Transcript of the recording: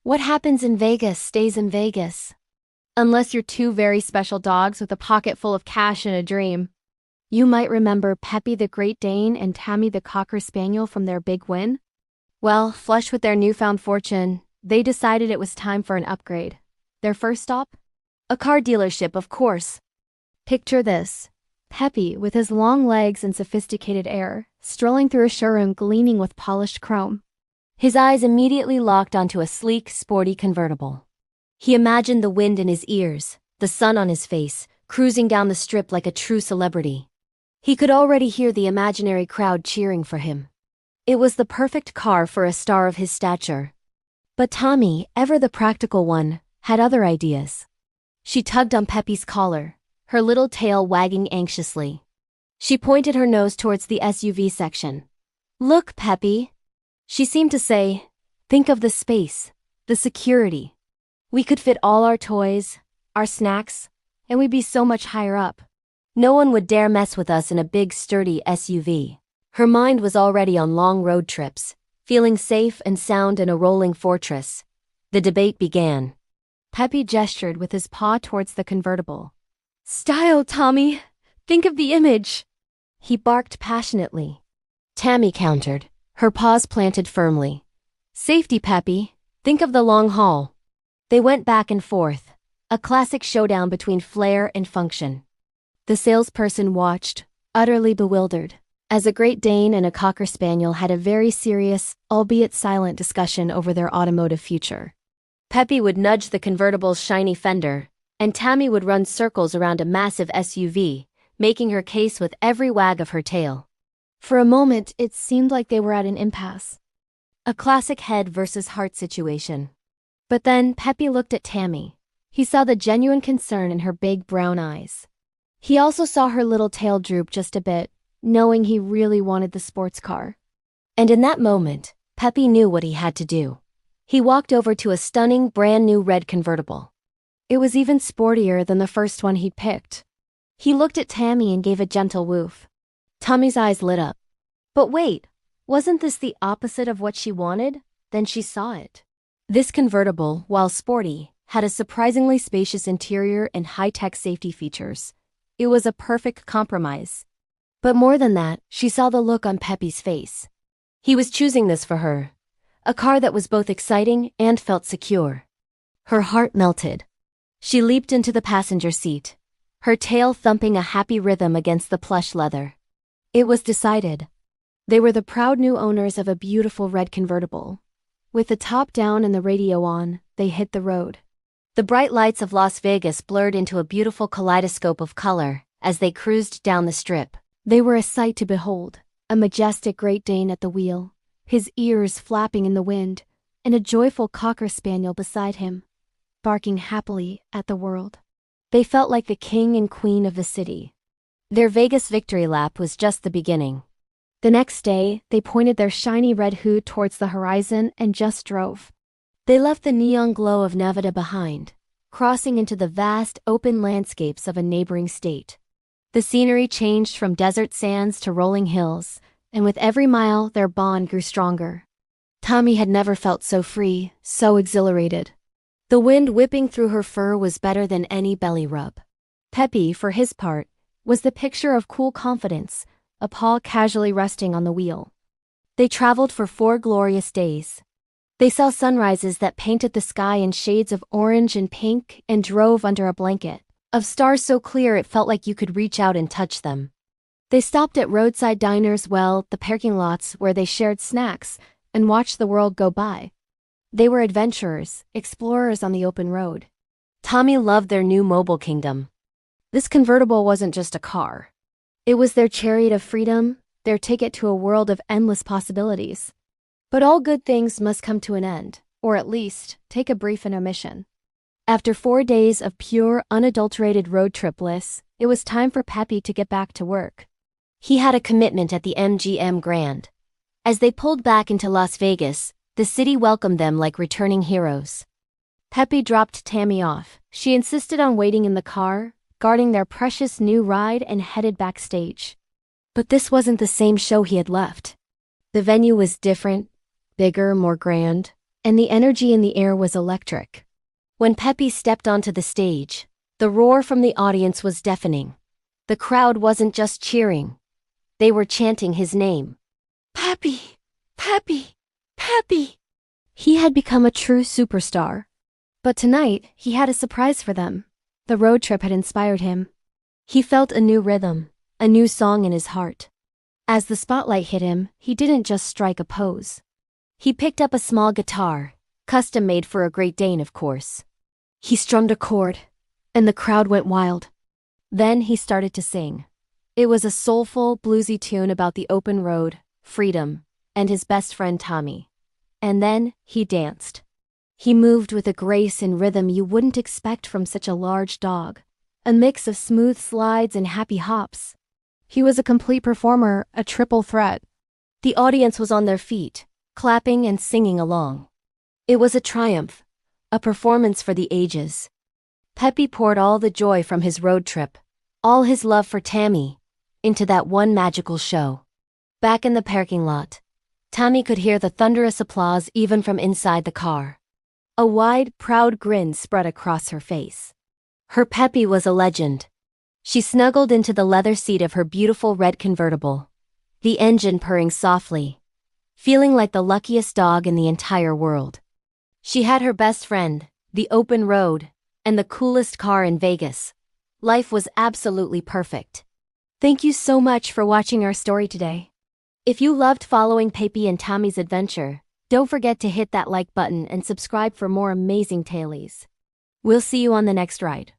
What happens in Vegas stays in Vegas. Unless you're two very special dogs with a pocket full of cash and a dream. You might remember Pepe the Great Dane and Tammy the Cocker Spaniel from their big win. Well, flush with their newfound fortune, they decided it was time for an upgrade. Their first stop? A car dealership, of course. Picture this. Pepe, with his long legs and sophisticated air, strolling through a showroom gleaming with polished chrome. His eyes immediately locked onto a sleek, sporty convertible. He imagined the wind in his ears, the sun on his face, cruising down the strip like a true celebrity. He could already hear the imaginary crowd cheering for him. It was the perfect car for a star of his stature. But Tammy, ever the practical one, had other ideas. She tugged on Pepe's collar, her little tail wagging anxiously. She pointed her nose towards the SUV section. "Look, Pepe." She seemed to say, "Think of the space, the security. We could fit all our toys, our snacks, and we'd be so much higher up. No one would dare mess with us in a big, sturdy SUV." Her mind was already on long road trips, feeling safe and sound in a rolling fortress. The debate began. Pepe gestured with his paw towards the convertible. "Style, Tammy! Think of the image!" He barked passionately. Tammy countered, her paws planted firmly. "Safety, Pepe. Think of the long haul." They went back and forth, a classic showdown between flair and function. The salesperson watched, utterly bewildered, as a Great Dane and a Cocker Spaniel had a very serious, albeit silent discussion over their automotive future. Pepe would nudge the convertible's shiny fender, and Tammy would run circles around a massive SUV, making her case with every wag of her tail. For a moment, it seemed like they were at an impasse. A classic head versus heart situation. But then Pepe looked at Tammy. He saw the genuine concern in her big brown eyes. He also saw her little tail droop just a bit, knowing he really wanted the sports car. And in that moment, Pepe knew what he had to do. He walked over to a stunning, brand-new red convertible. It was even sportier than the first one he'd picked. He looked at Tammy and gave a gentle woof. Tammy's eyes lit up. But wait, wasn't this the opposite of what she wanted? Then she saw it. This convertible, while sporty, had a surprisingly spacious interior and high-tech safety features. It was a perfect compromise. But more than that, she saw the look on Pepe's face. He was choosing this for her. A car that was both exciting and felt secure. Her heart melted. She leaped into the passenger seat, her tail thumping a happy rhythm against the plush leather. It was decided. They were the proud new owners of a beautiful red convertible. With the top down and the radio on, they hit the road. The bright lights of Las Vegas blurred into a beautiful kaleidoscope of color as they cruised down the strip. They were a sight to behold, a majestic Great Dane at the wheel, his ears flapping in the wind, and a joyful Cocker Spaniel beside him, barking happily at the world. They felt like the king and queen of the city. Their Vegas victory lap was just the beginning. The next day, they pointed their shiny red hood towards the horizon and just drove. They left the neon glow of Nevada behind, crossing into the vast, open landscapes of a neighboring state. The scenery changed from desert sands to rolling hills, and with every mile, their bond grew stronger. Tammy had never felt so free, so exhilarated. The wind whipping through her fur was better than any belly rub. Pepe, for his part, was the picture of cool confidence, a paw casually resting on the wheel. They traveled for 4 glorious days. They saw sunrises that painted the sky in shades of orange and pink and drove under a blanket of stars so clear it felt like you could reach out and touch them. They stopped at roadside diners, the parking lots where they shared snacks and watched the world go by. They were adventurers, explorers on the open road. Tammy loved their new mobile kingdom. This convertible wasn't just a car. It was their chariot of freedom, their ticket to a world of endless possibilities. But all good things must come to an end, or at least, take a brief intermission. After 4 days of pure, unadulterated road trip bliss, it was time for Pepe to get back to work. He had a commitment at the MGM Grand. As they pulled back into Las Vegas, the city welcomed them like returning heroes. Pepe dropped Tammy off. She insisted on waiting in the car, guarding their precious new ride, and headed backstage. But this wasn't the same show he had left. The venue was different, bigger, more grand. and the energy in the air was electric. When Pepe stepped onto the stage, the roar from the audience was deafening. The crowd wasn't just cheering. They were chanting his name. Pepe! Pepe! Pepe! He had become a true superstar. But tonight, he had a surprise for them. The road trip had inspired him. He felt a new rhythm, a new song in his heart. As the spotlight hit him, he didn't just strike a pose. He picked up a small guitar, custom made for a Great Dane, of course. He strummed a chord, and the crowd went wild. Then he started to sing. It was a soulful, bluesy tune about the open road, freedom, and his best friend Tommy. And then he danced. He moved with a grace and rhythm you wouldn't expect from such a large dog, a mix of smooth slides and happy hops. He was a complete performer, a triple threat. The audience was on their feet, clapping and singing along. It was a triumph, a performance for the ages. Pepe poured all the joy from his road trip, all his love for Tammy, into that one magical show. Back in the parking lot, Tammy could hear the thunderous applause even from inside the car. A wide, proud grin spread across her face. Her Pepe was a legend. She snuggled into the leather seat of her beautiful red convertible, the engine purring softly, feeling like the luckiest dog in the entire world. She had her best friend, the open road, and the coolest car in Vegas. Life was absolutely perfect. Thank you so much for watching our story today. If you loved following Pepe and Tommy's adventure, don't forget to hit that like button and subscribe for more amazing tailies. We'll see you on the next ride.